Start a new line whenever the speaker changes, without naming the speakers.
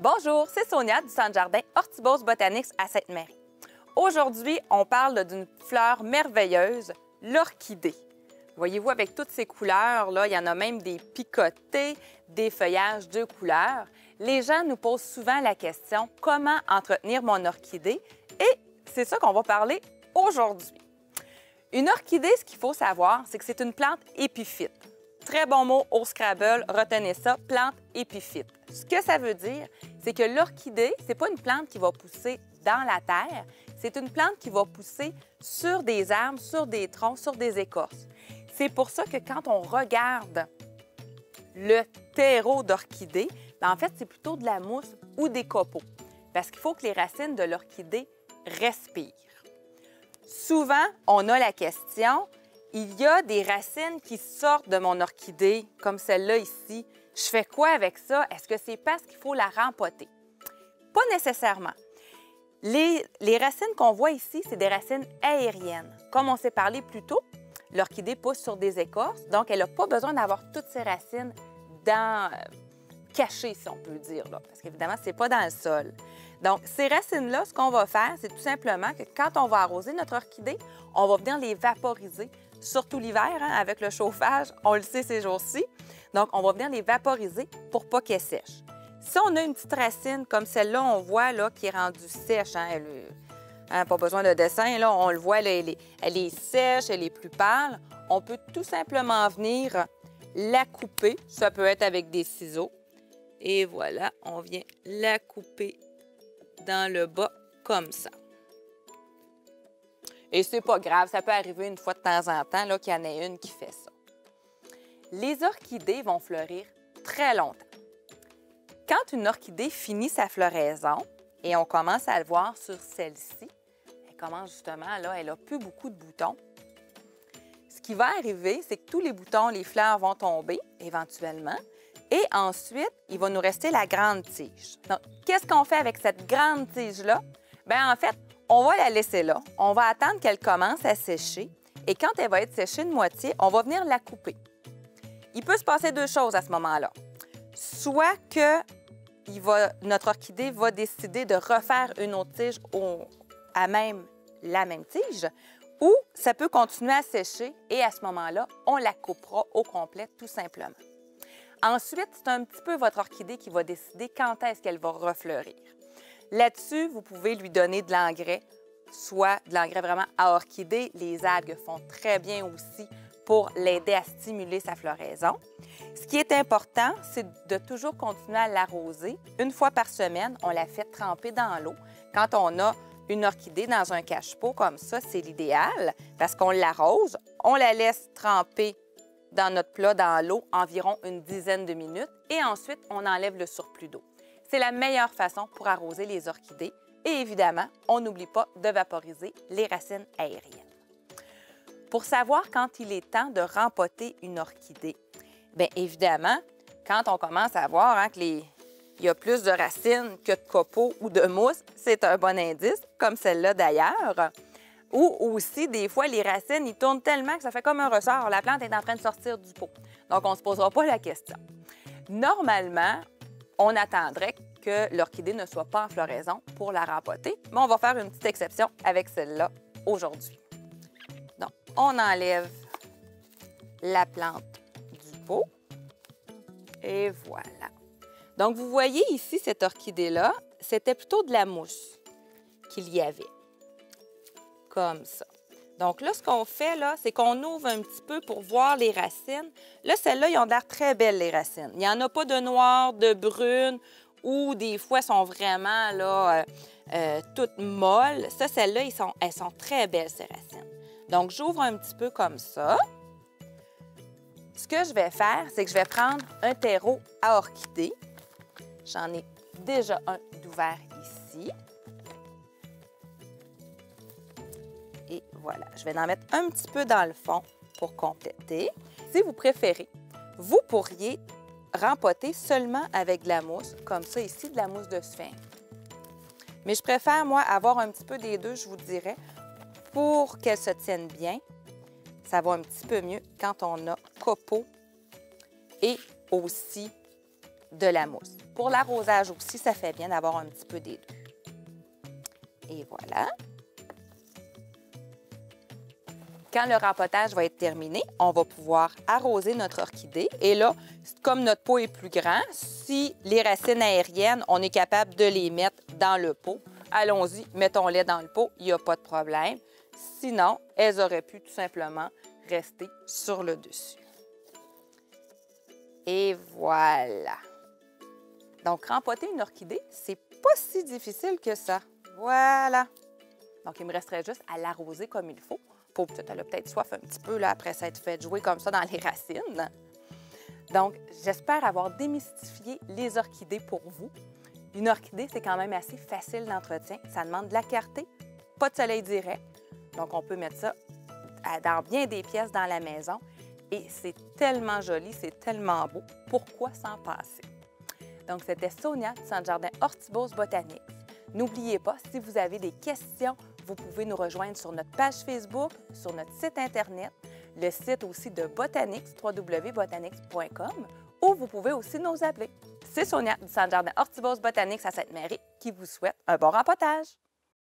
Bonjour, c'est Sonia du Centre Jardin Hortibos Botanics à Sainte-Marie. Aujourd'hui, on parle d'une fleur merveilleuse, l'orchidée. Voyez-vous, avec toutes ces couleurs-là, il y en a même des picotés, des feuillages de couleurs. Les gens nous posent souvent la question « Comment entretenir mon orchidée? » Et c'est ça qu'on va parler aujourd'hui. Une orchidée, ce qu'il faut savoir, c'est que c'est une plante épiphyte. Très bon mot au Scrabble, retenez ça, plante épiphyte. Ce que ça veut dire, c'est que l'orchidée, ce n'est pas une plante qui va pousser dans la terre, c'est une plante qui va pousser sur des arbres, sur des troncs, sur des écorces. C'est pour ça que quand on regarde le terreau d'orchidée, en fait, c'est plutôt de la mousse ou des copeaux, parce qu'il faut que les racines de l'orchidée respirent. Souvent, on a la question, il y a des racines qui sortent de mon orchidée, comme celle-là ici. Je fais quoi avec ça? Est-ce que c'est parce qu'il faut la rempoter? Pas nécessairement. Les racines qu'on voit ici, c'est des racines aériennes. Comme on s'est parlé plus tôt, l'orchidée pousse sur des écorces, donc elle n'a pas besoin d'avoir toutes ses racines cachées, si on peut dire, là, parce qu'évidemment, ce n'est pas dans le sol. Donc, ces racines-là, ce qu'on va faire, c'est tout simplement que quand on va arroser notre orchidée, on va venir les vaporiser, surtout l'hiver, hein, avec le chauffage, on le sait ces jours-ci. Donc, on va venir les vaporiser pour pas qu'elles sèchent. Si on a une petite racine comme celle-là, on voit là, qui est rendue sèche, hein, pas besoin de dessin, là, on le voit, là, elle est sèche, elle est plus pâle. On peut tout simplement venir la couper. Ça peut être avec des ciseaux. Et voilà, on vient la couper dans le bas comme ça. Et c'est pas grave, ça peut arriver une fois de temps en temps là, qu'il y en ait une qui fait ça. Les orchidées vont fleurir très longtemps. Quand une orchidée finit sa floraison, et on commence à le voir sur celle-ci, elle commence justement, là, elle n'a plus beaucoup de boutons. Ce qui va arriver, c'est que tous les boutons, les fleurs vont tomber éventuellement, et ensuite, il va nous rester la grande tige. Donc, qu'est-ce qu'on fait avec cette grande tige-là? Bien, en fait, on va la laisser là. On va attendre qu'elle commence à sécher. Et quand elle va être séchée de moitié, on va venir la couper. Il peut se passer deux choses à ce moment-là. Soit que notre orchidée va décider de refaire une autre tige à la même tige, ou ça peut continuer à sécher et à ce moment-là, on la coupera au complet tout simplement. Ensuite, c'est un petit peu votre orchidée qui va décider quand est-ce qu'elle va refleurir. Là-dessus, vous pouvez lui donner de l'engrais, soit de l'engrais vraiment à orchidée. Les algues font très bien aussi pour l'aider à stimuler sa floraison. Ce qui est important, c'est de toujours continuer à l'arroser. Une fois par semaine, on la fait tremper dans l'eau. Quand on a une orchidée dans un cache-pot comme ça, c'est l'idéal parce qu'on l'arrose, on la laisse tremper dans notre plat, dans l'eau, environ une dizaine de minutes et ensuite, on enlève le surplus d'eau. C'est la meilleure façon pour arroser les orchidées et évidemment, on n'oublie pas de vaporiser les racines aériennes. Pour savoir quand il est temps de rempoter une orchidée, bien évidemment, quand on commence à voir hein, qu'il y a plus de racines que de copeaux ou de mousse, c'est un bon indice, comme celle-là d'ailleurs. Ou aussi, des fois, les racines, ils tournent tellement que ça fait comme un ressort. La plante est en train de sortir du pot. Donc, on ne se posera pas la question. Normalement, on attendrait que l'orchidée ne soit pas en floraison pour la rempoter, mais on va faire une petite exception avec celle-là aujourd'hui. Donc, on enlève la plante du pot et voilà. Donc, vous voyez ici, cette orchidée-là, c'était plutôt de la mousse qu'il y avait. Comme ça. Donc là, ce qu'on fait, là, c'est qu'on ouvre un petit peu pour voir les racines. Là, celles-là, ils ont l'air très belles, les racines. Il n'y en a pas de noir, de brune, ou des fois, elles sont vraiment là, toutes molles. Ça, celles-là, elles sont très belles, ces racines. Donc, j'ouvre un petit peu comme ça. Ce que je vais faire, c'est que je vais prendre un terreau à orchidée. J'en ai déjà un d'ouvert ici. Et voilà, je vais en mettre un petit peu dans le fond pour compléter. Si vous préférez, vous pourriez rempoter seulement avec de la mousse, comme ça ici, de la mousse de sphinx. Mais je préfère, moi, avoir un petit peu des deux, je vous dirais, pour qu'elle se tienne bien. Ça va un petit peu mieux quand on a copeaux et aussi de la mousse. pour l'arrosage aussi, ça fait bien d'avoir un petit peu des deux. Et voilà. Quand le rempotage va être terminé, on va pouvoir arroser notre orchidée. Et là, comme notre pot est plus grand, si les racines aériennes, on est capable de les mettre dans le pot, allons-y, mettons-les dans le pot, il n'y a pas de problème. Sinon, elles auraient pu tout simplement rester sur le dessus. Et voilà. Donc, rempoter une orchidée, c'est pas si difficile que ça. Voilà. Donc, il me resterait juste à l'arroser comme il faut. Elle a peut-être soif un petit peu là, après s'être fait jouer comme ça dans les racines. Donc, j'espère avoir démystifié les orchidées pour vous. Une orchidée, c'est quand même assez facile d'entretien. Ça demande de la clarté, pas de soleil direct. Donc, on peut mettre ça dans bien des pièces dans la maison. Et c'est tellement joli, c'est tellement beau. Pourquoi s'en passer? Donc, c'était Sonia du Centre Jardin Hortibos Botanics. N'oubliez pas, si vous avez des questions, vous pouvez nous rejoindre sur notre page Facebook, sur notre site Internet, le site aussi de Botanix, www.botanix.com, ou vous pouvez aussi nous appeler. C'est Sonia du Centre Jardin Hortibos Botanics à Sainte-Marie qui vous souhaite un bon rempotage.